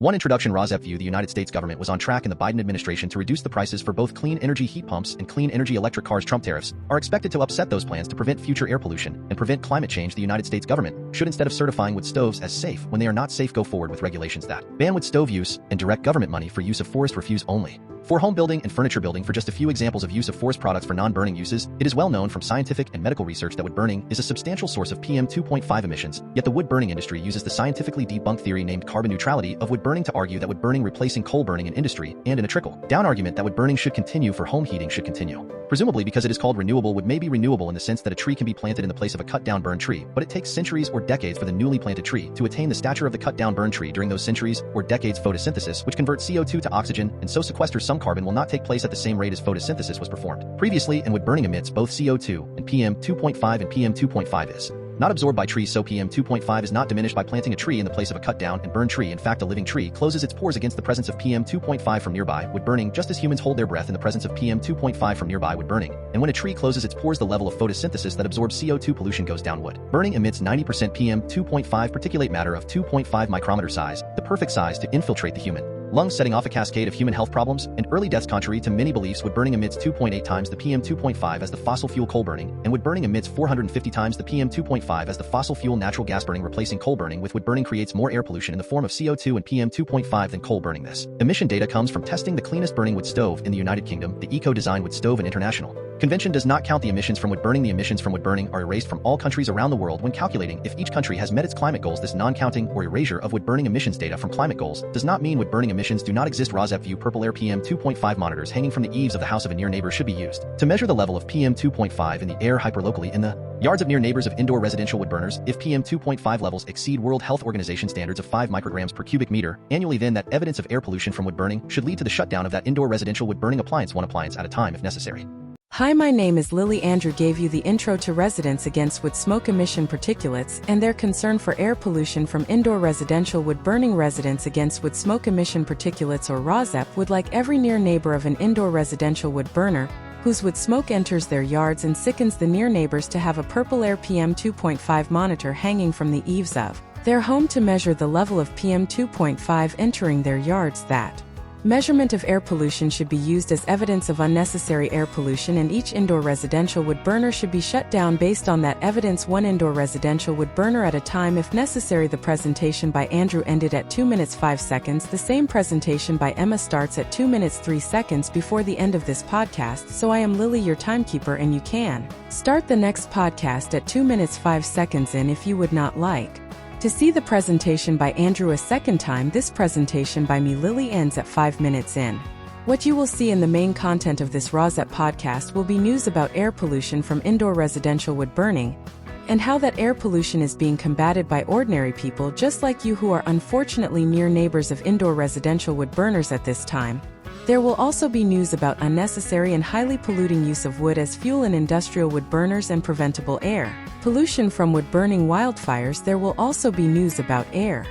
1. Introduction. RAWSEP view. The United States government was on track in the Biden administration to reduce the prices for both clean energy heat pumps and clean energy electric cars. Trump tariffs are expected to upset those plans to prevent future air pollution and prevent climate change. The United States government should, instead of certifying wood stoves as safe when they are not safe, go forward with regulations that ban wood stove use and direct government money for use of forest refuse only. For home building and furniture building. For just a few examples of use of forest products for non-burning uses, it is well known from scientific and medical research that wood burning is a substantial source of PM 2.5 emissions, yet the wood burning industry uses the scientifically debunked theory named carbon neutrality of wood burning to argue that wood burning replacing coal burning in industry, and in a trickle-down argument that wood burning should continue for home heating should continue. Presumably because it is called renewable. Wood may be renewable in the sense that a tree can be planted in the place of a cut-down burned tree, but it takes centuries or decades for the newly planted tree to attain the stature of the cut-down burned tree. During those centuries or decades, photosynthesis, which converts CO2 to oxygen and so sequesters some carbon, will not take place at the same rate as photosynthesis was performed previously, and wood burning emits both CO2 and PM 2.5, and PM 2.5 is not absorbed by trees, so PM 2.5 is not diminished by planting a tree in the place of a cut-down and burned tree. In fact, a living tree closes its pores against the presence of PM 2.5 from nearby wood burning, just as humans hold their breath in the presence of PM 2.5 from nearby wood burning. And when a tree closes its pores, the level of photosynthesis that absorbs CO2 pollution goes down. Wood burning emits 90% PM 2.5 particulate matter of 2.5 micrometer size, the perfect size to infiltrate the human lungs, setting off a cascade of human health problems and early deaths. Contrary to many beliefs, wood burning emits 2.8 times the PM 2.5 as the fossil fuel coal burning, and wood burning emits 450 times the PM 2.5 as the fossil fuel natural gas burning. Replacing coal burning with wood burning creates more air pollution in the form of CO2 and PM 2.5 than coal burning. This emission data comes from testing the cleanest burning wood stove in the United Kingdom, the eco-design wood stove, and international convention does not count the emissions from wood burning. The emissions from wood burning are erased from all countries around the world when calculating if each country has met its climate goals. This non-counting or erasure of wood burning emissions data from climate goals does not mean wood burning emissions do not exist. RAWSEP view. Purple air. PM 2.5 monitors hanging from the eaves of the house of a near neighbor should be used to measure the level of PM 2.5 in the air hyperlocally in the yards of near neighbors of indoor residential wood burners. If PM 2.5 levels exceed World Health Organization standards of 5 micrograms per cubic meter annually, then that evidence of air pollution from wood burning should lead to the shutdown of that indoor residential wood burning appliance, one appliance at a time if necessary. Hi, my name is Lily. Andrew gave you the intro to Residents Against Wood Smoke Emission Particulates and their concern for air pollution from indoor residential wood burning. Residents Against Wood Smoke Emission Particulates, or RAWSEP, would like every near neighbor of an indoor residential wood burner whose wood smoke enters their yards and sickens the near neighbors to have a purple air PM 2.5 monitor hanging from the eaves of their home to measure the level of PM 2.5 entering their yards. That measurement of air pollution should be used as evidence of unnecessary air pollution, and each indoor residential wood burner should be shut down based on that evidence, one indoor residential wood burner at a time if necessary. The presentation by Andrew ended at 2 minutes 5 seconds. The same presentation by Emma starts at 2 minutes 3 seconds before the end of this podcast. So I am Lily, your timekeeper, and you can start the next podcast at 2 minutes 5 seconds in if you would not like to see the presentation by Andrew a second time. This presentation by me, Lily, ends at 5 minutes in. What you will see in the main content of this RAWSEP podcast will be news about air pollution from indoor residential wood burning, and how that air pollution is being combated by ordinary people just like you who are unfortunately near neighbors of indoor residential wood burners at this time. There will also be news about unnecessary and highly polluting use of wood as fuel in industrial wood burners and preventable air pollution from wood burning wildfires. There will also be news about air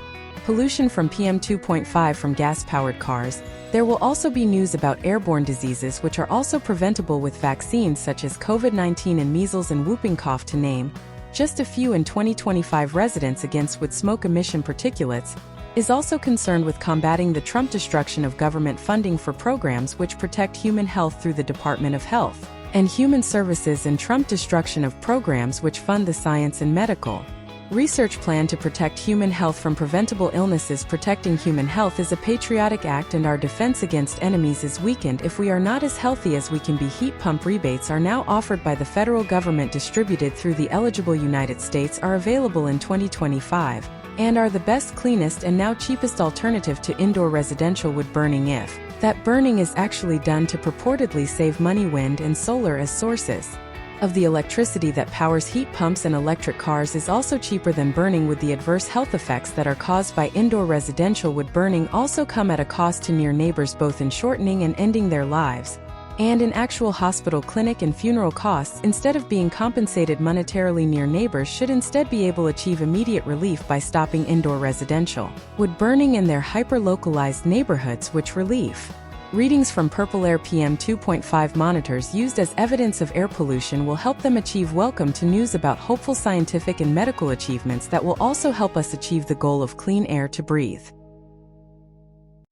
pollution from PM 2.5 from gas-powered cars. There will also be news about airborne diseases which are also preventable with vaccines such as COVID-19 and measles and whooping cough, to name just a few. In 2025, Residents Against Wood Smoke Emission Particulates is also concerned with combating the Trump destruction of government funding for programs which protect human health through the Department of Health and Human Services, and Trump destruction of programs which fund the science and medical research plan to protect human health from preventable illnesses. Protecting human health is a patriotic act, and our defense against enemies is weakened if we are not as healthy as we can be. Heat pump rebates are now offered by the federal government, distributed through the eligible United States, are available in 2025, and are the best, cleanest, and now cheapest alternative to indoor residential wood burning if that burning is actually done to purportedly save money. Wind and solar as sources of the electricity that powers heat pumps and electric cars is also cheaper than burning wood. The adverse health effects that are caused by indoor residential wood burning also come at a cost to near neighbors, both in shortening and ending their lives, and in actual hospital, clinic, and funeral costs. Instead of being compensated monetarily, near neighbors should instead be able to achieve immediate relief by stopping indoor residential wood burning in their hyper-localized neighborhoods, which relief readings from purple air PM 2.5 monitors used as evidence of air pollution will help them achieve. Welcome to news about hopeful scientific and medical achievements that will also help us achieve the goal of clean air to breathe.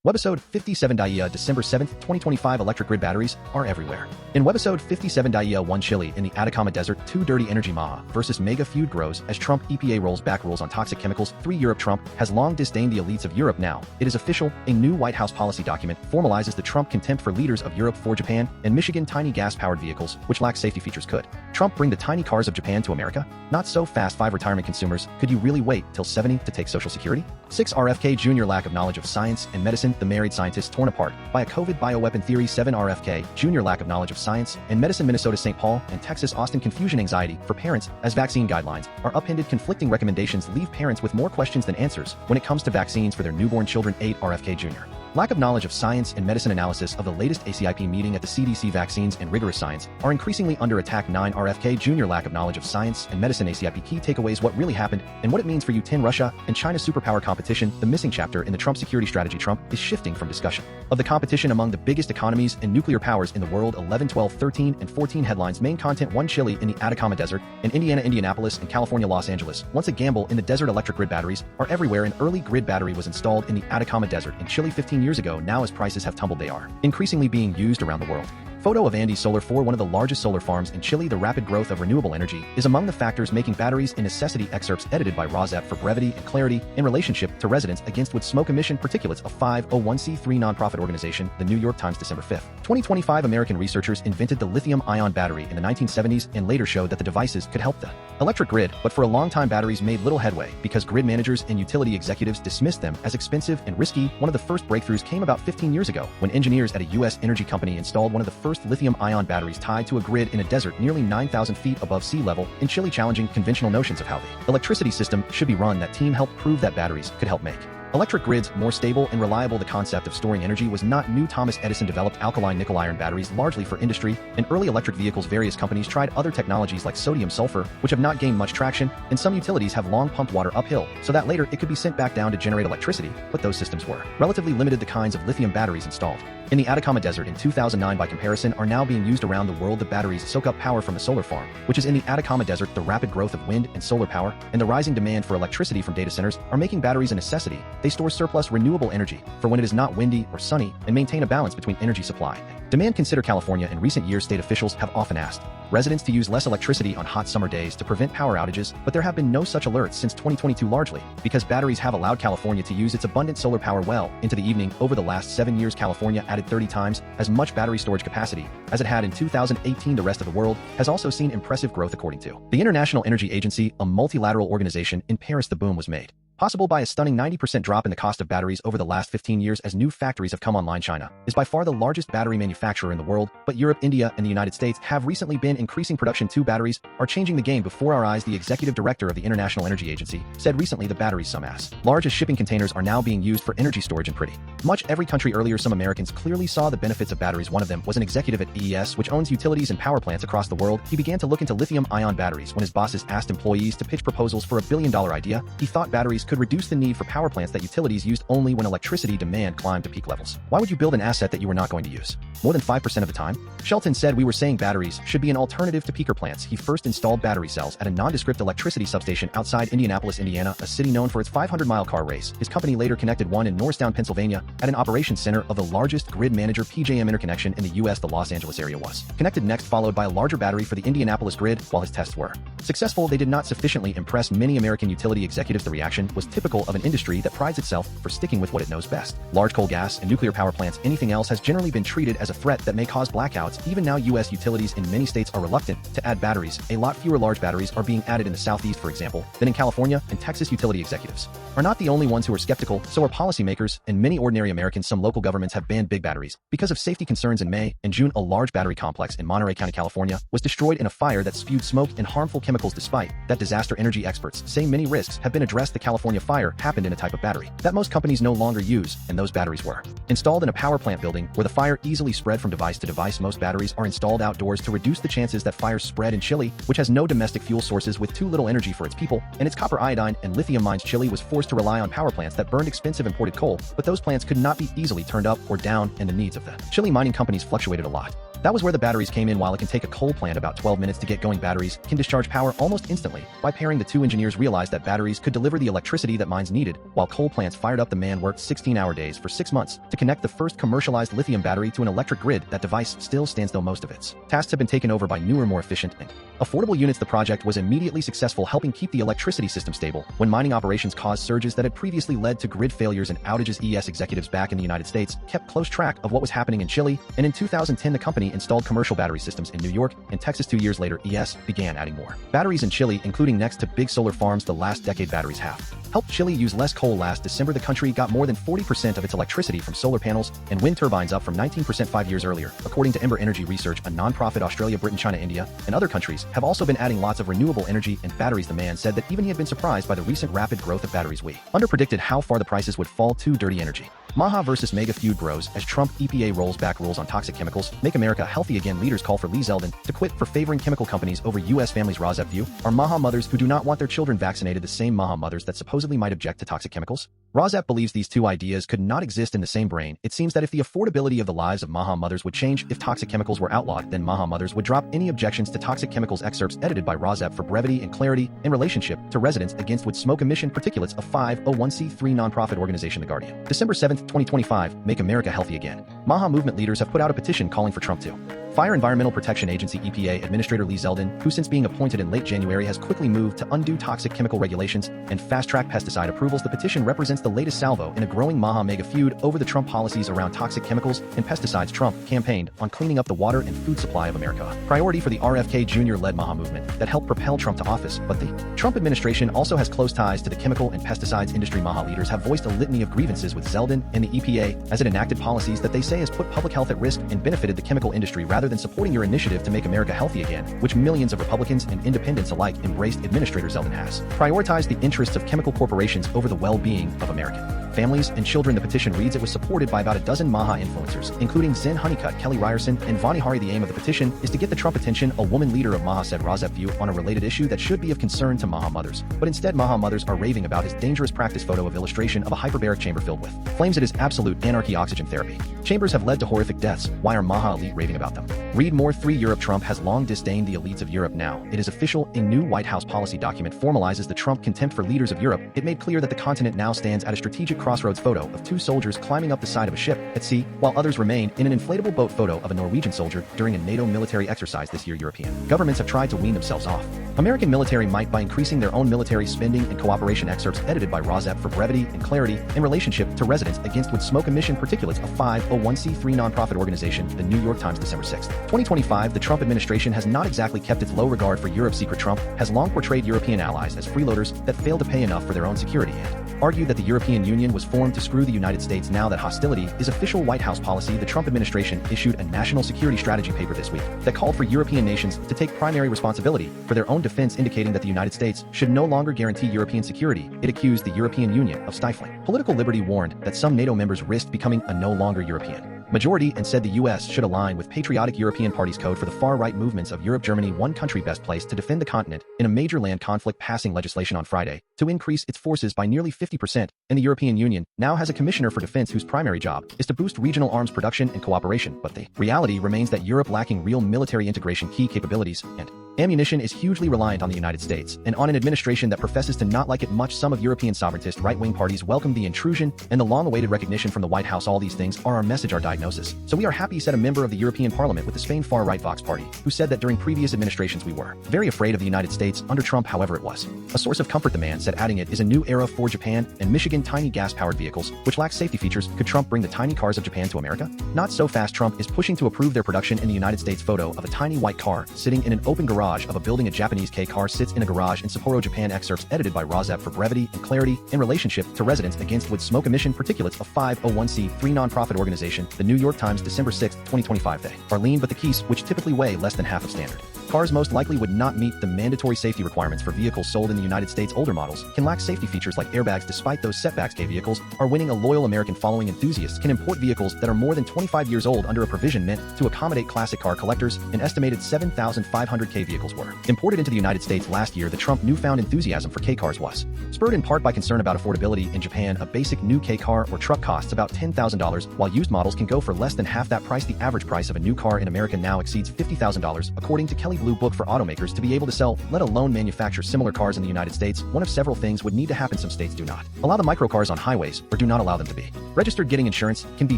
Webisode 57DHYAEA December 7, 2025 Electric grid batteries are everywhere. In Webisode 57DHYAEA 1 Chile in the Atacama Desert 2 Dirty Energy Maha versus Maga feud grows as Trump EPA rolls back rules on toxic chemicals 3 Europe Trump has long disdained the elites of Europe now. It is official, a new White House policy document formalizes the Trump contempt for leaders of Europe for Japan and Michigan tiny gas-powered vehicles which lack safety features could. Trump bring the tiny cars of Japan to America? Not so fast 5 retirement consumers, could you really wait till 70 to take Social Security? 6 RFK Jr. lack of knowledge of science and medicine the married scientists torn apart by a Covid Bioweapon Theory 7 RFK Jr. lack of knowledge of science and medicine Minnesota St. Paul and Texas Austin confusion anxiety for parents as vaccine guidelines are upended conflicting recommendations leave parents with more questions than answers when it comes to vaccines for their newborn children 8 RFK Jr. Lack of knowledge of science and medicine analysis of the latest ACIP meeting at the CDC Vaccines and rigorous science are increasingly under attack 9 RFK Jr. lack of knowledge of science and medicine ACIP key takeaways what really happened and what it means for U10 Russia and China superpower competition the missing chapter in the Trump security strategy Trump is shifting from discussion of the competition among the biggest economies and nuclear powers in the world 11 12 13 and 14 headlines main content 1 Chile in the Atacama Desert and Indiana Indianapolis and California Los Angeles once a gamble in the desert electric grid batteries are everywhere an early grid battery was installed in the Atacama Desert in Chile 15 years ago now as prices have tumbled they are increasingly being used around the world. Photo of Andes Solar for one of the largest solar farms in Chile. The rapid growth of renewable energy is among the factors making batteries a necessity. Excerpts edited by RAWSEP for brevity and clarity in relationship to residents against wood smoke emission particulates of 501c3 nonprofit organization. The New York Times December 5, 2025 American researchers invented the lithium-ion battery in the 1970s and later showed that the devices could help the electric grid, but for a long time batteries made little headway because grid managers and utility executives dismissed them as expensive and risky. One of the first breakthroughs came about 15 years ago when engineers at a U.S. energy company installed one of the first lithium-ion batteries tied to a grid in a desert nearly 9,000 feet above sea level in Chile challenging conventional notions of how the electricity system should be run. That team helped prove that batteries could help make electric grids more stable and reliable. The concept of storing energy was not new. Thomas Edison developed alkaline nickel-iron batteries largely for industry and early electric vehicles. Various companies tried other technologies like sodium sulfur, which have not gained much traction, and some utilities have long pumped water uphill so that later it could be sent back down to generate electricity, but those systems were relatively limited. The kinds of lithium batteries installed in the Atacama Desert in 2009 by comparison are now being used around the world. The batteries soak up power from the solar farm, which is in the Atacama Desert. The rapid growth of wind and solar power and the rising demand for electricity from data centers are making batteries a necessity. They store surplus renewable energy for when it is not windy or sunny and maintain a balance between energy supply and demand. Consider California. In recent years, state officials have often asked residents to use less electricity on hot summer days to prevent power outages, but there have been no such alerts since 2022 largely because batteries have allowed California to use its abundant solar power well into the evening. Over the last 7 years, California added 30 times as much battery storage capacity as it had in 2018. The rest of the world has also seen impressive growth. According to the International Energy Agency, a multilateral organization in Paris, the boom was made possible by a stunning 90% drop in the cost of batteries over the last 15 years as new factories have come online. China is by far the largest battery manufacturer in the world, but Europe, India, and the United States have recently been increasing production too. Batteries are changing the game before our eyes. The executive director of the International Energy Agency said recently the batteries some as large as shipping containers are now being used for energy storage in pretty much every country. Earlier, some Americans clearly saw the benefits of batteries. One of them was an executive at EES, which owns utilities and power plants across the world. He began to look into lithium-ion batteries when his bosses asked employees to pitch proposals for $1 billion idea. He thought batteries could reduce the need for power plants that utilities used only when electricity demand climbed to peak levels. Why would you build an asset that you were not going to use more than 5% of the time? Shelton said we were saying batteries should be an alternative to peaker plants. He first installed battery cells at a nondescript electricity substation outside Indianapolis, Indiana, a city known for its 500-mile car race. His company later connected one in Norristown, Pennsylvania, at an operations center of the largest grid manager PJM interconnection in the U.S. The Los Angeles area was connected next, followed by a larger battery for the Indianapolis grid. While his tests were successful, they did not sufficiently impress many American utility executives. The reaction was typical of an industry that prides itself for sticking with what it knows best. Large coal, gas, and nuclear power plants. Anything else has generally been treated as a threat that may cause blackouts. Even now, U.S. utilities in many states are reluctant to add batteries. A lot fewer large batteries are being added in the Southeast, for example, than in California, and Texas. Utility executives are not the only ones who are skeptical, so are policymakers and many ordinary Americans. Some local governments have banned big batteries because of safety concerns. In May and June, a large battery complex in Monterey County, California, was destroyed in a fire that spewed smoke and harmful chemicals. Despite that disaster, energy experts say many risks have been addressed. The California fire happened in a type of battery that most companies no longer use, and those batteries were installed in a power plant building where the fire easily spread from device to device. Most batteries are installed outdoors to reduce the chances that fires spread. In Chile, which has no domestic fuel sources with too little energy for its people and its copper, iodine, and lithium mines, Chile was forced to rely on power plants that burned expensive imported coal, but those plants could not be easily turned up or down, and the needs of the Chile mining companies fluctuated a lot. That was where the batteries came in. While it can take a coal plant about 12 minutes to get going, batteries can discharge power almost instantly. By pairing the two, engineers realized that batteries could deliver the electricity that mines needed. While coal plants fired up, the man worked 16-hour days for 6 months to connect the first commercialized lithium battery to an electric grid. That device still stands, though most of its tasks have been taken over by newer, more efficient and affordable units. The project was immediately successful, helping keep the electricity system stable when mining operations caused surges that had previously led to grid failures and outages. ES executives back in the United States kept close track of what was happening in Chile, and in 2010 the company installed commercial battery systems in New York and Texas. 2 years later, ES began adding more batteries in Chile, including next to big solar farms. The last decade, batteries have helped Chile use less coal. Last December, the country got more than 40% of its electricity from solar panels and wind turbines, up from 19% 5 years earlier. According to Ember Energy Research, a non-profit, Australia, Britain, China, India, and other countries have also been adding lots of renewable energy and batteries. The man said that even he had been surprised by the recent rapid growth of batteries. We underpredicted how far the prices would fall. To Dirty Energy Maha versus Maga feud grows as Trump EPA rolls back rules on toxic chemicals. Make America healthy again. Leaders call for Lee Zeldin to quit for favoring chemical companies over U.S. families. RAWSEP view: are Maha mothers who do not want their children vaccinated the same Maha mothers that supposedly might object to toxic chemicals? RAWSEP believes these two ideas could not exist in the same brain. It seems that if the affordability of the lives of Maha mothers would change if toxic chemicals were outlawed, then Maha mothers would drop any objections to toxic chemicals. Excerpts edited by RAWSEP for brevity and clarity in relationship to residents against wood smoke emission particulates. A 501c3 nonprofit organization. The Guardian. December 7, 2025. Make America healthy again. Maha movement leaders have put out a petition calling for Trump to fire Environmental Protection Agency EPA Administrator Lee Zeldin, who since being appointed in late January has quickly moved to undo toxic chemical regulations and fast-track pesticide approvals. The petition represents the latest salvo in a growing Maha-Maga feud over the Trump policies around toxic chemicals and pesticides. Trump campaigned on cleaning up the water and food supply of America, priority for the RFK Jr.-led Maha movement that helped propel Trump to office. But the Trump administration also has close ties to the chemical and pesticides industry. Maha leaders have voiced a litany of grievances with Zeldin and the EPA as it enacted policies that they say has put public health at risk and benefited the chemical industry, rather than supporting your initiative to make America healthy again, which millions of Republicans and independents alike embraced. Administrator Zeldin has prioritized the interests of chemical corporations over the well-being of American families and children. The petition reads it was supported by about a dozen Maha influencers, including Zen Honeycutt, Kelly Ryerson, and Vani Hari. The aim of the petition is to get the Trump attention, a woman leader of Maha said. RAWSEP view: on a related issue that should be of concern to Maha mothers, but instead Maha mothers are raving about his dangerous practice. Photo of illustration of a hyperbaric chamber filled with flames. It is absolute anarchy. Oxygen therapy chambers have led to horrific deaths. Why are Maha elite raving about them? Read more. 3. Europe. Trump has long disdained the elites of Europe. Now it is official. A new White House policy document formalizes the Trump contempt for leaders of Europe. It made clear that the continent now stands at a strategic crossroads. Photo of 2 soldiers climbing up the side of a ship at sea, while others remain in an inflatable boat. Photo of a Norwegian soldier during a NATO military exercise this year. European governments have tried to wean themselves off American military might by increasing their own military spending and cooperation. Excerpts edited by RAWSEP for brevity and clarity in relationship to residents against wood smoke emission particulates, a 501c3 nonprofit organization. The New York Times, December 6, 2025. The Trump administration has not exactly kept its low regard for Europe. Secret: Trump has long portrayed European allies as freeloaders that fail to pay enough for their own security and argued that the European Union was formed to screw the United States. Now that hostility is official White House policy, the Trump administration issued a national security strategy paper this week that called for European nations to take primary responsibility for their own defense, indicating that the United States should no longer guarantee European security. It accused the European Union of stifling political liberty, warned that some NATO members risked becoming a no longer European majority, and said the U.S. should align with patriotic European parties. Code for the far-right movements of Europe. Germany, one country best placed to defend the continent in a major land conflict, passing legislation on Friday to increase its forces by nearly 50%, and the European Union now has a commissioner for defense whose primary job is to boost regional arms production and cooperation. But the reality remains that Europe, lacking real military integration, key capabilities, and ammunition, is hugely reliant on the United States and on an administration that professes to not like it much. Some of European sovereigntist right-wing parties welcome the intrusion and the long-awaited recognition from the White House. All these things are our message, our diagnosis. So we are happy, said a member of the European Parliament with the Spain far-right Vox Party, who said that during previous administrations we were very afraid of the United States. Under Trump, however, it was a source of comfort, the man said, adding it is a new era for Japan and Michigan. Tiny gas-powered vehicles, which lack safety features. Could Trump bring the tiny cars of Japan to America? Not so fast. Trump is pushing to approve their production in the United States. Photo of a tiny white car sitting in an open garage of a building. A Japanese K car sits in a garage in Sapporo, Japan. Excerpts edited by RAWSEP for brevity and clarity in relationship to residents against wood smoke emission particulates, a 501c3 nonprofit organization. The New York Times, December 6, 2025. They are lean, but the keys, which typically weigh less than half of standard Cars most likely would not meet the mandatory safety requirements for vehicles sold in the United States. Older models can lack safety features like airbags despite those setbacks. K vehicles are winning a loyal American following. Enthusiasts can import vehicles that are more than 25 years old under a provision meant to accommodate classic car collectors. An estimated 7,500 K vehicles were imported into the United States last year. The Trump newfound enthusiasm for K cars was spurred in part by concern about affordability. In Japan, a basic new K car or truck costs about $10,000, while used models can go for less than half that price. The average price of a new car in America now exceeds $50,000, according to Kelley Blue Book. For automakers to be able to sell, let alone manufacture similar cars in the United States, one of several things would need to happen. Some states do not allow the microcars on highways or do not allow them to be registered. Getting insurance can be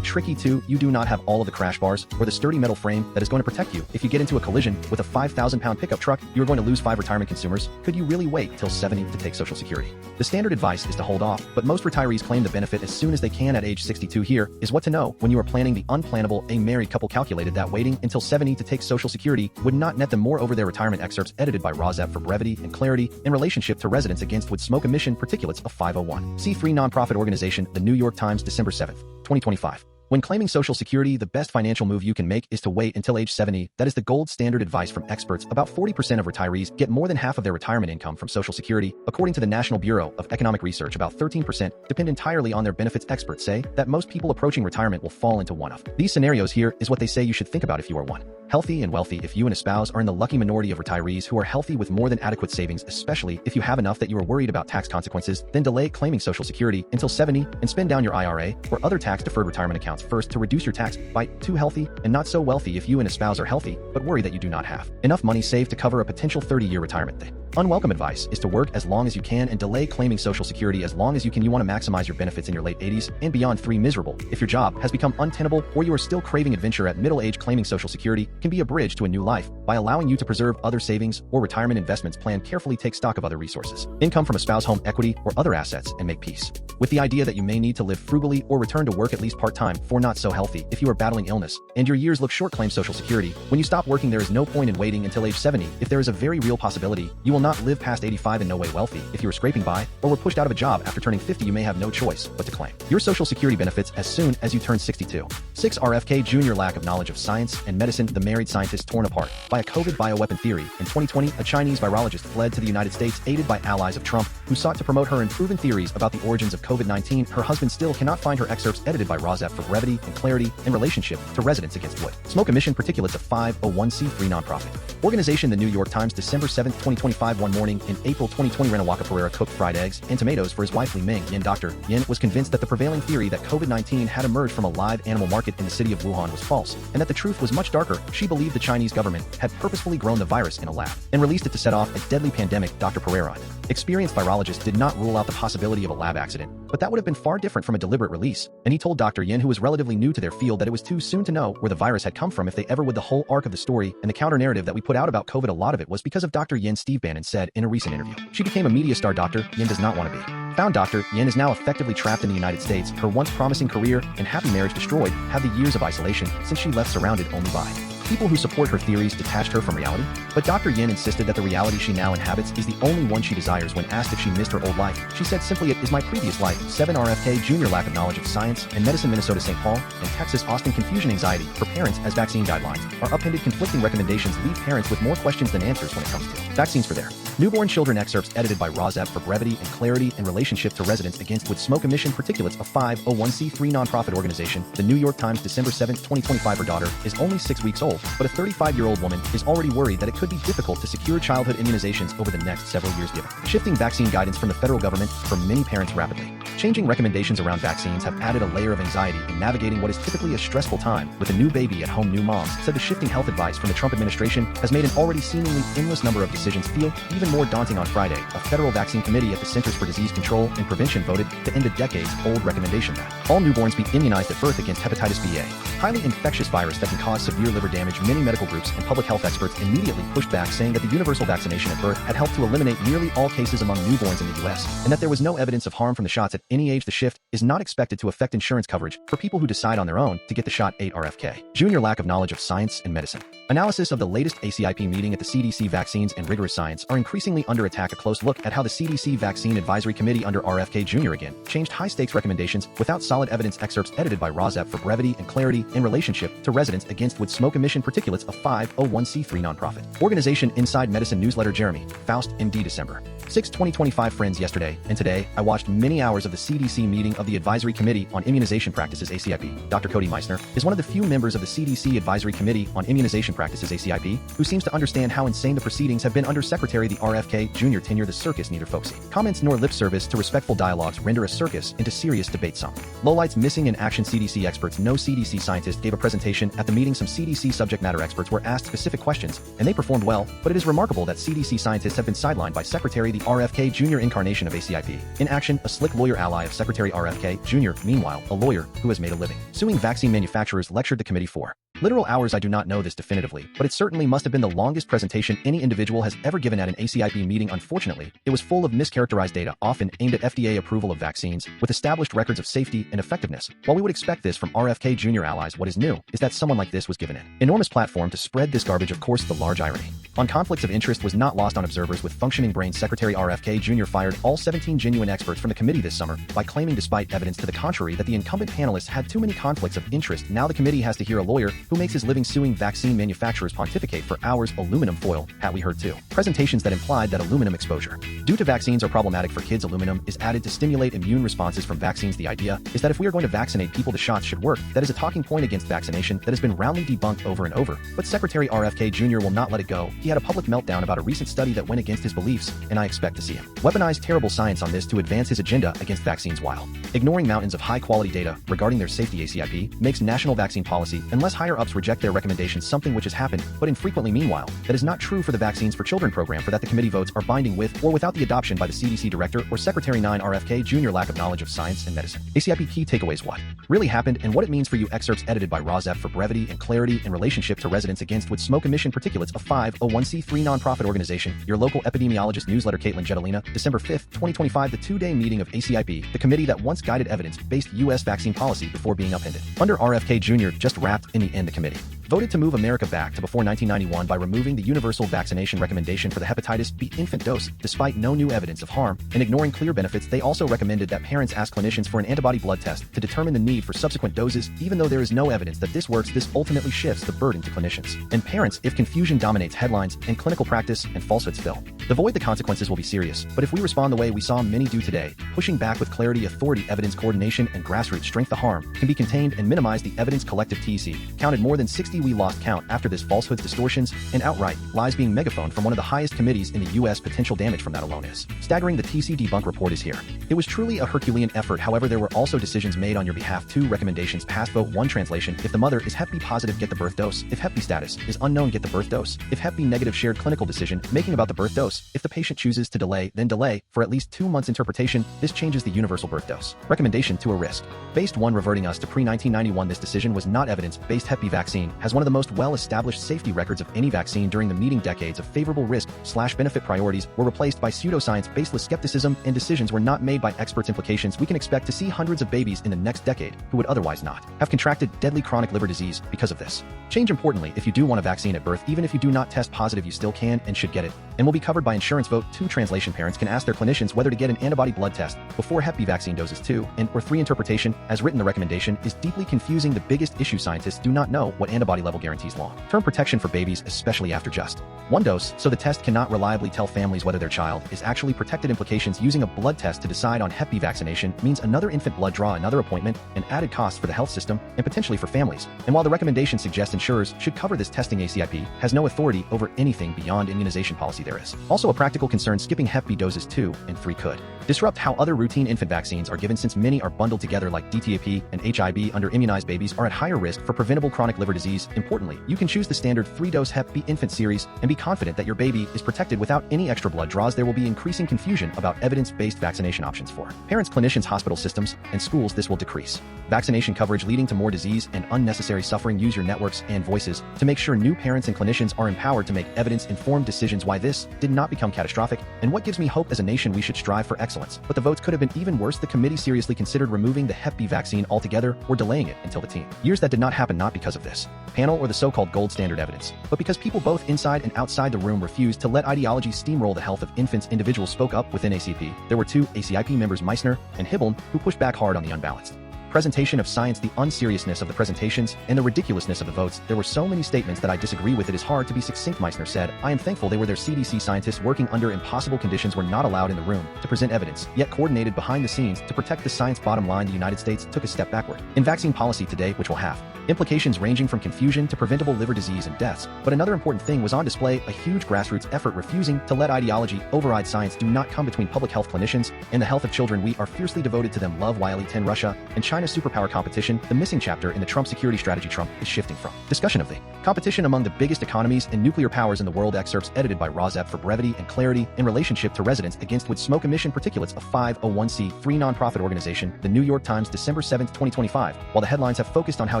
tricky too. You do not have all of the crash bars or the sturdy metal frame that is going to protect you. If you get into a collision with a 5,000-pound pickup truck, you are going to lose 5 retirement. Consumers, could you really wait till 70 to take Social Security? The standard advice is to hold off, but most retirees claim the benefit as soon as they can at age 62. Here is what to know when you are planning the unplannable. A married couple calculated that waiting until 70 to take Social Security would not net them more over their retirement. Excerpts edited by RAWSEP for brevity and clarity in relationship to residents against wood smoke emission particulates. A 501c3 nonprofit organization. The New York Times, December 7, 2025. When claiming Social Security, the best financial move you can make is to wait until age 70. That is the gold standard advice from experts. About 40% of retirees get more than half of their retirement income from Social Security. According to the National Bureau of Economic Research, about 13% depend entirely on their benefits. Experts say that most people approaching retirement will fall into one of these scenarios. Here is what they say you should think about if you are one. Healthy and wealthy. If you and a spouse are in the lucky minority of retirees who are healthy with more than adequate savings, especially if you have enough that you are worried about tax consequences, then delay claiming Social Security until 70 and spend down your IRA or other tax-deferred retirement accounts first to reduce your tax bite. Too healthy and not so wealthy. If you and a spouse are healthy but worry that you do not have enough money saved to cover a potential 30-year retirement. The unwelcome advice is to work as long as you can and delay claiming Social Security as long as you can. You want to maximize your benefits in your late 80s and beyond. 3. Miserable. If your job has become untenable or you are still craving adventure at middle age, claiming Social Security can be a bridge to a new life by allowing you to preserve other savings or retirement investments. Plan carefully, take stock of other resources, income from a spouse, home equity, or other assets, and make peace with the idea that you may need to live frugally or return to work at least part-time. 4. Not so healthy. If you are battling illness and your years look short, claim Social Security. When you stop working, there is no point in waiting until age 70. If there is a very real possibility you will not live past 85 and no way wealthy. If you are scraping by or were pushed out of a job after turning 50, you may have no choice but to claim your Social Security benefits as soon as you turn 62. 6. RFK Jr. Lack of knowledge of science and medicine. The married scientist torn apart by a Covid Bioweapon Theory. In 2020, a Chinese virologist fled to the United States, aided by allies of Trump, who sought to promote her unproven theories about the origins of COVID-19. Her husband still cannot find her. Excerpts edited by RAWSEP for brevity and clarity in relationship to residents against wood smoke emission particulates. A 501c3 nonprofit organization. The New York Times, December 7, 2025. One morning in April 2020, Renawaka Pereira cooked fried eggs and tomatoes for his wife Li Ming Yin. Dr. Yin was convinced that the prevailing theory that COVID-19 had emerged from a live animal market in the city of Wuhan was false, and that the truth was much darker. She believed the Chinese government had purposefully grown the virus in a lab and released it to set off a deadly pandemic. Dr. Pereira, experienced virologist, did not rule out the possibility of a lab accident, but that would have been far different from a deliberate release, and he told Dr. Yin, who was relatively new to their field, that it was too soon to know where the virus had come from if they ever would. The whole arc of the story and the counter-narrative that we put out about COVID, a lot of it was because of Dr. Yin. Steve Bannon said in a recent interview, she became a media star. Dr. Yin does not want to be found. Dr. Yin is now effectively trapped in the United States. Her once promising career and happy marriage destroyed. Have the years of isolation since she left surrounded only by people who support her theories detached her from reality? But Dr. Yin insisted that the reality she now inhabits is the only one she desires. When asked if she missed her old life, she said simply, "It is my previous life." 7. RFK Jr. Lack of knowledge of science and medicine. Minnesota, St. Paul, and Texas, Austin. Confusion, anxiety for parents as vaccine guidelines are upended. Conflicting recommendations leave parents with more questions than answers when it comes to vaccines for their newborn children. Excerpts edited by RAWSEP for brevity and clarity in relationship to residents against wood smoke emission particulates. A 501c3 nonprofit organization. The New York Times, December 7, 2025. Her daughter is only 6 weeks old, but a 35-year-old woman is already worried that it could be difficult to secure childhood immunizations over the next several years given shifting vaccine guidance from the federal government for many parents. Rapidly changing recommendations around vaccines have added a layer of anxiety in navigating what is typically a stressful time with a new baby at home. New moms said the shifting health advice from the Trump administration has made an already seemingly endless number of decisions feel even more daunting. On Friday, a federal vaccine committee at the Centers for Disease Control and Prevention voted to end a decades-old recommendation that all newborns be immunized at birth against hepatitis B, a highly infectious virus that can cause severe liver damage. Many medical groups and public health experts immediately pushed back, saying that the universal vaccination at birth had helped to eliminate nearly all cases among newborns in the U.S., and that there was no evidence of harm from the shots at any age. The shift is not expected to affect insurance coverage for people who decide on their own to get the shot. 8 RFK Jr. Lack of knowledge of science and medicine. Analysis of the latest ACIP meeting at the CDC Vaccines and rigorous science are increasingly under attack. A close look at how the CDC Vaccine Advisory Committee under RFK Jr. again changed high-stakes recommendations without solid evidence. Excerpts edited by RAWSEP for brevity and clarity in relationship to residents against wood smoke emission particulates. A 501c3 nonprofit organization inside medicine newsletter. Jeremy Faust, MD. December 6, 2025. Friends, yesterday and today I watched many hours of the CDC meeting of the Advisory Committee on Immunization Practices ACIP. Dr. Cody Meissner is one of the few members of the CDC Advisory Committee on Immunization Practices ACIP who seems to understand how insane the proceedings have been under Secretary the RFK Jr. tenure. The circus neither folksy comments nor lip service to respectful dialogues render a circus into serious debate. Some lowlights missing in action. CDC experts. No CDC scientist gave a presentation at the meeting. Some CDC subject matter experts were asked specific questions and they performed well, but it is remarkable that CDC scientists have been sidelined by Secretary the RFK Jr. Incarnation of ACIP. In action, a slick lawyer ally of Secretary RFK Jr., meanwhile, a lawyer who has made a living suing vaccine manufacturers, lectured the committee for literal hours. I do not know this definitively, but it certainly must have been the longest presentation any individual has ever given at an ACIP meeting. Unfortunately, it was full of mischaracterized data, often aimed at FDA approval of vaccines, with established records of safety and effectiveness. While we would expect this from RFK Jr. allies, what is new is that someone like this was given an enormous platform to spread this garbage. Of course, the large irony on conflicts of interest was not lost on observers with functioning brains. Secretary RFK Jr. fired all 17 genuine experts from the committee this summer by claiming, despite evidence to the contrary, that the incumbent panelists had too many conflicts of interest. Now the committee has to hear a lawyer who makes his living suing vaccine manufacturers pontificate for hours. Aluminum foil hat. We heard too presentations that implied that aluminum exposure due to vaccines are problematic for kids. Aluminum is added to stimulate immune responses from vaccines. The idea is that if we are going to vaccinate people, the shots should work. That is a talking point against vaccination that has been roundly debunked over and over. But Secretary RFK Jr. will not let it go. He had a public meltdown about a recent study that went against his beliefs, and I expect to see him weaponize terrible science on this to advance his agenda against vaccines while ignoring mountains of high-quality data regarding their safety. ACIP makes national vaccine policy unless higher-ups reject their recommendations, something which has happened, but infrequently. Meanwhile, that is not true for the Vaccines for Children program, for that the committee votes are binding with or without the adoption by the CDC director or Secretary. 9 RFK Jr. Lack of knowledge of science and medicine. ACIP key takeaways. What really happened and what it means for you. Excerpts edited by RAWSEP for brevity and clarity in relationship to residents against wood smoke emission particulates. A 501c3 nonprofit organization. Your local epidemiologist newsletter. Caitlin Jetelina, December 5th, 2025. The two-day meeting of ACIP, the committee that once guided evidence-based U.S. vaccine policy before being upended under RFK Jr. just wrapped. In the end, the committee voted to move America back to before 1991 by removing the universal vaccination recommendation for the hepatitis B infant dose, despite no new evidence of harm and ignoring clear benefits. They also recommended that parents ask clinicians for an antibody blood test to determine the need for subsequent doses. Even though there is no evidence that this works, this ultimately shifts the burden to clinicians and parents if confusion dominates headlines and clinical practice and falsehoods fill the void. The consequences will be serious, but if we respond the way we saw many do today, pushing back with clarity, authority, evidence, coordination, and grassroots strength, the harm can be contained and minimized. The evidence collective TC counted more than 60. We lost count after this. Falsehoods, distortions, and outright lies being megaphoned from one of the highest committees in the U.S. Potential damage from that alone is staggering. The TC debunk report is here. It was truly a Herculean effort. However, there were also decisions made on your behalf. 2 recommendations passed. Vote 1 translation. If the mother is Hep B positive, get the birth dose. If Hep B status is unknown, get the birth dose. If Hep B negative, shared clinical decision making about the birth dose. If the patient chooses to delay, then delay for at least 2 months. Interpretation. This changes the universal birth dose recommendation to a risk-based one, reverting us to pre-1991. This decision was not evidence-based. Hep B vaccine has one of the most well-established safety records of any vaccine. During the meeting, decades of favorable risk/benefit priorities were replaced by pseudoscience, baseless skepticism, and decisions were not made by experts. Implications. We can expect to see hundreds of babies in the next decade who would otherwise not have contracted deadly chronic liver disease because of this change. Importantly, if you do want a vaccine at birth, even if you do not test positive, you still can and should get it and will be covered by insurance. Vote 2 translation. Parents can ask their clinicians whether to get an antibody blood test before Hep B vaccine doses 2 and/or 3. Interpretation. As written, the recommendation is deeply confusing. The biggest issue: scientists do not know what antibody level guarantees long-term protection for babies, especially after just 1 dose, so the test cannot reliably tell families whether their child is actually protected. Implications. Using a blood test to decide on Hep B vaccination means another infant blood draw, another appointment, and added costs for the health system and potentially for families. And while the recommendation suggests insurers should cover this testing, ACIP has no authority over anything beyond immunization policy. There is also a practical concern: skipping Hep B doses 2 and 3 could disrupt how other routine infant vaccines are given, since many are bundled together like DTaP and HIB. Under immunized babies are at higher risk for preventable chronic liver disease, Importantly, you can choose the standard 3-dose Hep B infant series and be confident that your baby is protected without any extra blood draws. There will be increasing confusion about evidence-based vaccination options for parents, clinicians, hospital systems, and schools. This will decrease vaccination coverage, leading to more disease and unnecessary suffering. Use your networks and voices to make sure new parents and clinicians are empowered to make evidence-informed decisions. Why this did not become catastrophic, and what gives me hope. As a nation, we should strive for excellence, but the votes could have been even worse. The committee seriously considered removing the Hep B vaccine altogether or delaying it until the teen years. That did not happen, not because of this panel or the so-called gold standard evidence, but because people both inside and outside the room refused to let ideology steamroll the health of infants. Individuals spoke up within ACIP. There were 2 ACIP members, Meissner and Hibeln, who pushed back hard on the unbalanced presentation of science, the unseriousness of the presentations, and the ridiculousness of the votes. There were so many statements that I disagree with. It is hard to be succinct. Meissner said, I am thankful they were their CDC scientists working under impossible conditions, were not allowed in the room to present evidence, yet coordinated behind the scenes to protect the science. Bottom line, the United States took a step backward in vaccine policy today, which will have implications ranging from confusion to preventable liver disease and deaths. But another important thing was on display, a huge grassroots effort refusing to let ideology override science. Do not come between public health clinicians and the health of children. We are fiercely devoted to them. Love YLE 10. Russia and China's superpower competition, the missing chapter in the Trump security strategy. Trump is shifting from discussion of the competition among the biggest economies and nuclear powers in the world. Excerpts edited by RAWSEP for brevity and clarity in relationship to residents against wood smoke emission particulates, a 501c3 nonprofit organization. The New York Times, December 7, 2025. While the headlines have focused on how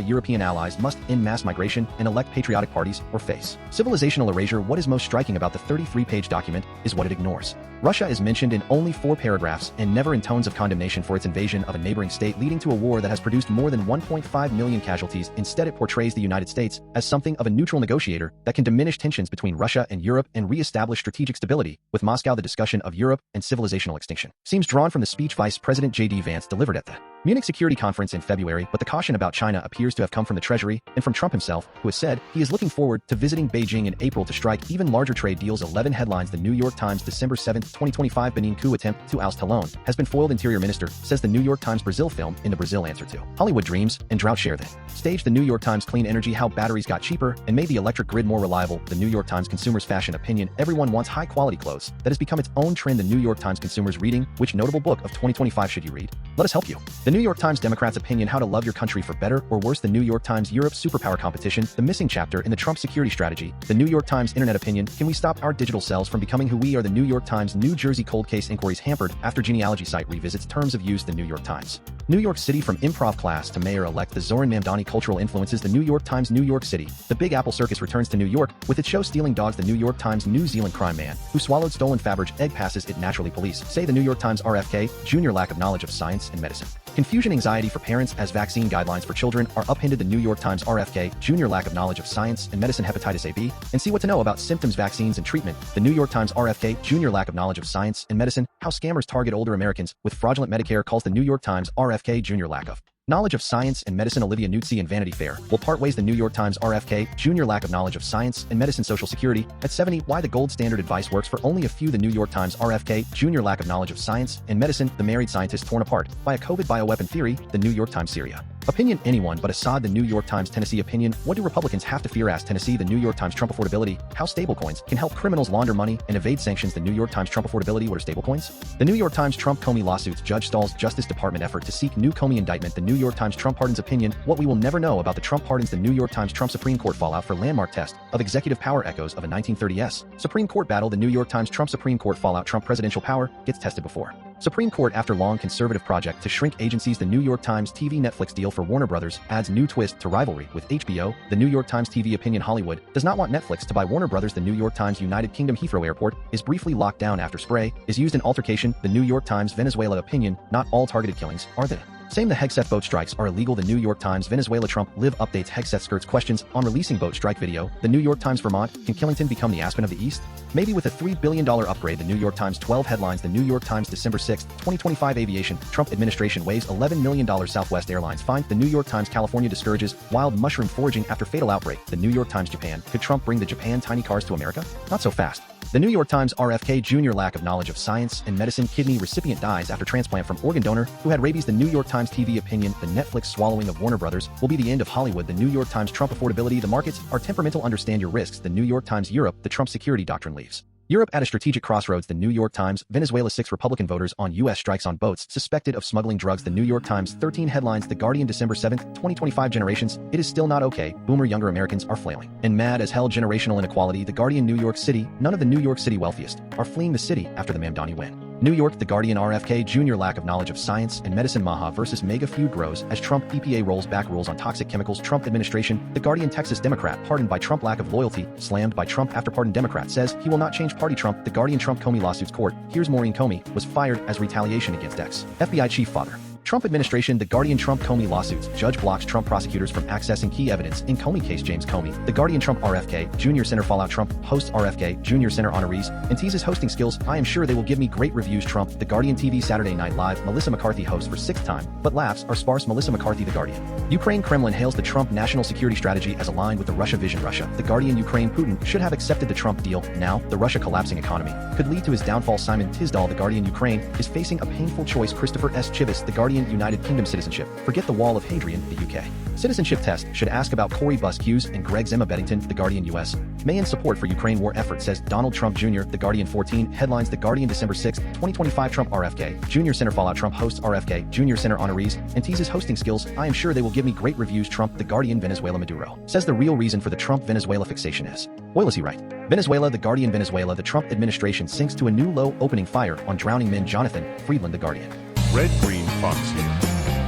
European allies must end mass migration and elect patriotic parties or face civilizational erasure, what is most striking about the 33-page document is what it ignores. Russia is mentioned in only 4 paragraphs and never in tones of condemnation for its invasion of a neighboring state, leading to a war that has produced more than 1.5 million casualties. Instead, it portrays the United States as something of a neutral negotiator that can diminish tensions between Russia and Europe and re-establish strategic stability with Moscow. The discussion of Europe and civilizational extinction seems drawn from the speech Vice President J.D. Vance delivered at the Munich Security Conference in February, but the caution about China appears to have come from the Treasury and from Trump himself, who has said he is looking forward to visiting Beijing in April to strike even larger trade deals. 11 headlines. The New York Times, December 7, 2025. Benin coup attempt to oust Talon has been foiled. Interior Minister says the New York Times Brazil film in the Brazil answer to Hollywood dreams and drought share the stage. The New York Times Clean Energy, how batteries got cheaper and made the electric grid more reliable. The New York Times Consumers Fashion Opinion, everyone wants high quality clothes. That has become its own trend. The New York Times Consumers Reading, which notable book of 2025 should you read? Let us help you. The New York Times Democrats Opinion, how to love your country for better or worse. The New York Times Europe superpower competition, the missing chapter in the Trump security strategy. The New York Times Internet Opinion, can we stop our digital selves from becoming who we are? The New York Times New Jersey cold case inquiries hampered after genealogy site revisits terms of use. The New York Times New York City, from improv class to mayor-elect, the Zoran Mamdani cultural influences. The New York Times New York City, the Big Apple Circus returns to New York with its show Stealing Dogs. The New York Times New Zealand crime man who swallowed stolen Faberge egg passes it naturally. Police say. The New York Times RFK Jr. lack of knowledge of science and medicine. Confusion, anxiety for parents as vaccine guidelines for children are upended. The New York Times RFK Jr. lack of knowledge of science and medicine. Hepatitis A, B, and C, what to know about symptoms, vaccines, and treatment. The New York Times RFK Jr. lack of knowledge of science and medicine, how scammers target older Americans with fraudulent Medicare calls. The New York Times RFK Jr. lack of knowledge of science and medicine. Olivia Nuzzi and Vanity Fair will part ways. The New York Times RFK Jr. lack of knowledge of science and medicine. Social Security at 70, why the gold standard advice works for only a few. The New York Times RFK Jr. lack of knowledge of science and medicine. The married scientist torn apart by a COVID bioweapon theory. The New York Times Syria Opinion, anyone but Assad. The New York Times Tennessee Opinion, what do Republicans have to fear? Asked Tennessee. The New York Times Trump affordability, how stablecoins can help criminals launder money and evade sanctions. The New York Times Trump affordability, what are stablecoins? The New York Times Trump Comey lawsuits, judge stalls Justice Department effort to seek new Comey indictment. The New York Times Trump pardons opinion, what we will never know about the Trump pardons. The New York Times Trump Supreme Court fallout for landmark test of executive power, echoes of a 1930s Supreme Court battle. The New York Times Trump Supreme Court fallout, Trump presidential power gets tested before Supreme Court after long conservative project to shrink agencies. The New York Times TV Netflix deal for Warner Brothers adds new twist to rivalry with HBO. The New York Times TV Opinion, Hollywood does not want Netflix to buy Warner Brothers. The New York Times United Kingdom Heathrow Airport is briefly locked down after spray is used in altercation. The New York Times Venezuela Opinion, not all targeted killings are the same. The Hegseth boat strikes are illegal. The New York Times Venezuela Trump live updates Hegseth skirts questions on releasing boat strike video. The New York Times Vermont, can Killington become the Aspen of the East? Maybe with a $3 billion upgrade. The New York Times 12 headlines. The New York Times December 6, 2025 Aviation, Trump administration weighs $11 million Southwest Airlines fine. The New York Times California discourages wild mushroom foraging after fatal outbreak. The New York Times Japan, could Trump bring the Japan tiny cars to America? Not so fast. The New York Times RFK Jr. lack of knowledge of science and medicine, kidney recipient dies after transplant from organ donor who had rabies. The New York Times TV Opinion, the Netflix swallowing of Warner Brothers will be the end of Hollywood. The New York Times Trump affordability, the markets are temperamental, understand your risks. The New York Times Europe, the Trump security doctrine leaves Europe at a strategic crossroads. The New York Times. Venezuela 6 Republican voters on U.S. strikes on boats suspected of smuggling drugs. The New York Times. 13 headlines. The Guardian December 7, 2025. Generations. It is still not okay. Boomer younger Americans are flailing and mad as hell. Generational inequality. The Guardian. New York City. None of the New York City wealthiest are fleeing the city after the Mamdani win. New York. The Guardian. RFK Jr. lack of knowledge of science and medicine. Maha versus Maga feud grows as Trump EPA rolls back rules on toxic chemicals. Trump administration. The Guardian. Texas Democrat pardoned by Trump. Lack of loyalty slammed by Trump after pardon. Democrat says he will not change party. Trump. The Guardian. Trump Comey lawsuits court. Here's Maureen Comey was fired as retaliation against ex-FBI chief father. Trump administration. The Guardian. Trump Comey lawsuits. Judge blocks Trump prosecutors from accessing key evidence in Comey case. James Comey. The Guardian. Trump RFK Jr. Center fallout. Trump hosts RFK Jr. Center honorees and teases hosting skills. I am sure they will give me great reviews. Trump. The Guardian TV Saturday Night Live. Melissa McCarthy hosts for 6th time, but laughs are sparse. Melissa McCarthy. The Guardian. Ukraine. Kremlin hails the Trump national security strategy as aligned with the Russia vision. Russia. The Guardian. Ukraine. Putin should have accepted the Trump deal. Now, the Russia collapsing economy could lead to his downfall. Simon Tisdall. The Guardian. Ukraine is facing a painful choice. Christopher S. Chivis. The Guardian. United Kingdom citizenship. Forget the wall of Hadrian. The UK. Citizenship test should ask about Corey Busk Hughes and Greg Emma Beddington. The Guardian. U.S. may end support for Ukraine war effort, says Donald Trump Jr. The Guardian. 14 headlines. The Guardian. December 6, 2025. Trump RFK Jr. Center fallout. Trump hosts RFK Jr. Center honorees and teases hosting skills. I am sure they will give me great reviews. Trump. The Guardian. Venezuela. Maduro says the real reason for the Trump Venezuela fixation is oil. Is he right? Venezuela. The Guardian. Venezuela. The Trump administration sinks to a new low, opening fire on drowning men. Jonathan Friedland. The Guardian. Red-green fox here.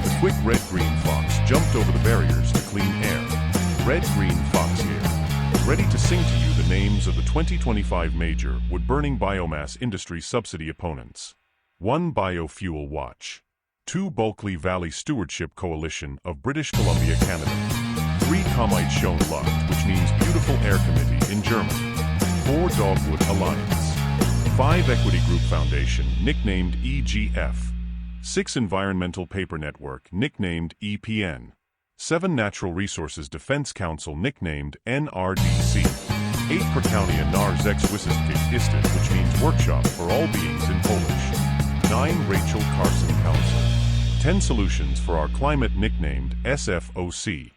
The quick red-green fox jumped over the barriers to clean air. Red-green fox here. Ready to sing to you the names of the 2025 major wood-burning biomass industry subsidy opponents. 1. Biofuel Watch. 2. Bulkley Valley Stewardship Coalition of British Columbia, Canada. 3. Comite Schoen Luft, which means Beautiful Air Committee in German. 4. Dogwood Alliance. 5. Equity Group Foundation, nicknamed EGF. 6. Environmental Paper Network, nicknamed EPN. 7. Natural Resources Defense Council, nicknamed NRDC. 8. Prakaunia Narzek Wissenskik Istet, which means Workshop for All Beings in Polish. 9. Rachel Carson Council. 10. Solutions for Our Climate, nicknamed SFOC.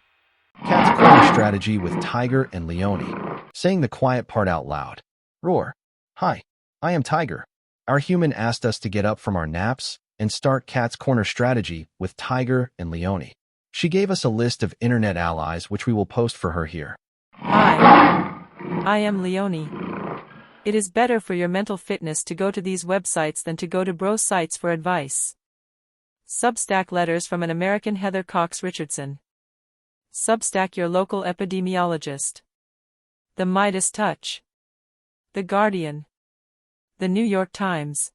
Cat's corner strategy with Tiger and Leone. Saying the quiet part out loud. Roar. Hi, I am Tiger. Our human asked us to get up from our naps and start Cat's Corner strategy with Tiger and Leone. She gave us a list of internet allies which we will post for her here. Hi, I am Leone. It is better for your mental fitness to go to these websites than to go to bro sites for advice. Substack letters from an American Heather Cox Richardson. Substack your local epidemiologist. The Midas Touch. The Guardian. The New York Times.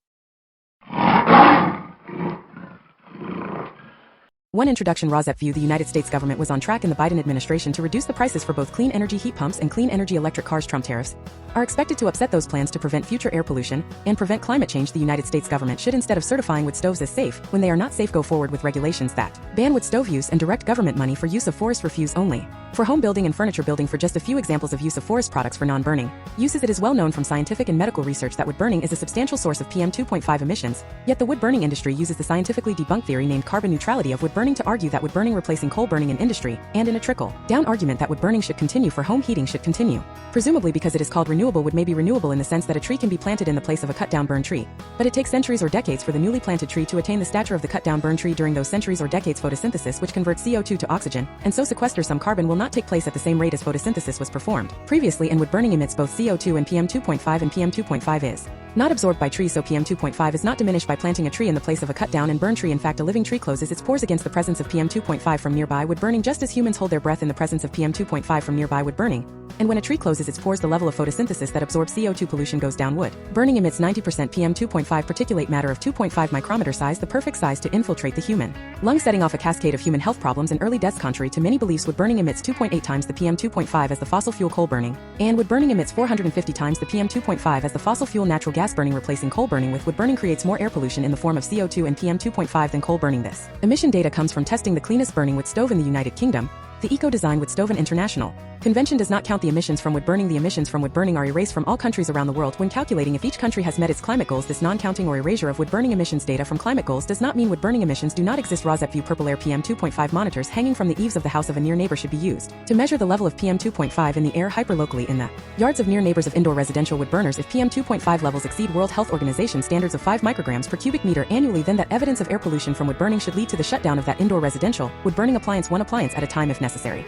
One introduction. RAWSEP view. The United States government was on track in the Biden administration to reduce the prices for both clean energy heat pumps and clean energy electric cars. Trump tariffs are expected to upset those plans to prevent future air pollution and prevent climate change. The United States government should, instead of certifying wood stoves as safe when they are not safe, go forward with regulations that ban wood stove use and direct government money for use of forest refuse only for home building and furniture building. For just a few examples of use of forest products for non-burning uses, it is well known from scientific and medical research that wood burning is a substantial source of PM 2.5 emissions. Yet the wood burning industry uses the scientifically debunked theory named carbon neutrality of wood burning to argue that wood burning replacing coal burning in industry, and in a trickle-down argument that wood burning should continue for home heating should continue. Presumably because it is called renewable, wood may be renewable in the sense that a tree can be planted in the place of a cut-down burned tree. But it takes centuries or decades for the newly planted tree to attain the stature of the cut-down burned tree. During those centuries or decades, photosynthesis, which converts CO2 to oxygen, and so sequesters some carbon, will not take place at the same rate as photosynthesis was performed previously, and wood burning emits both CO2 and PM 2.5, and PM 2.5 is not absorbed by trees, so PM 2.5 is not diminished by planting a tree in the place of a cut-down and burned tree. In fact, a living tree closes its pores against the presence of PM 2.5 from nearby wood burning, just as humans hold their breath in the presence of PM 2.5 from nearby wood burning. And when a tree closes its pores, the level of photosynthesis that absorbs CO2 pollution goes down. Wood burning emits 90% PM 2.5 particulate matter of 2.5 micrometer size, the perfect size to infiltrate the human lung, setting off a cascade of human health problems and early deaths. Contrary to many beliefs, wood burning emits 2.8 times the PM 2.5 as the fossil fuel coal burning, and wood burning emits 450 times the PM 2.5 as the fossil fuel natural gas burning, replacing coal burning with wood burning creates more air pollution in the form of CO2 and PM 2.5 than coal burning. This emission data comes from testing the cleanest burning wood stove in the United Kingdom, the Eco Design Wood Stove International. Convention does not count the emissions from wood burning. The emissions from wood burning are erased from all countries around the world when calculating if each country has met its climate goals. This non-counting or erasure of wood burning emissions data from climate goals does not mean wood burning emissions do not exist. RAWSEP view purple air PM 2.5 monitors hanging from the eaves of the house of a near neighbor should be used to measure the level of PM 2.5 in the air hyperlocally in the yards of near neighbors of indoor residential wood burners. If PM 2.5 levels exceed World Health Organization standards of 5 micrograms per cubic meter annually, then that evidence of air pollution from wood burning should lead to the shutdown of that indoor residential wood burning appliance, one appliance at a time if necessary.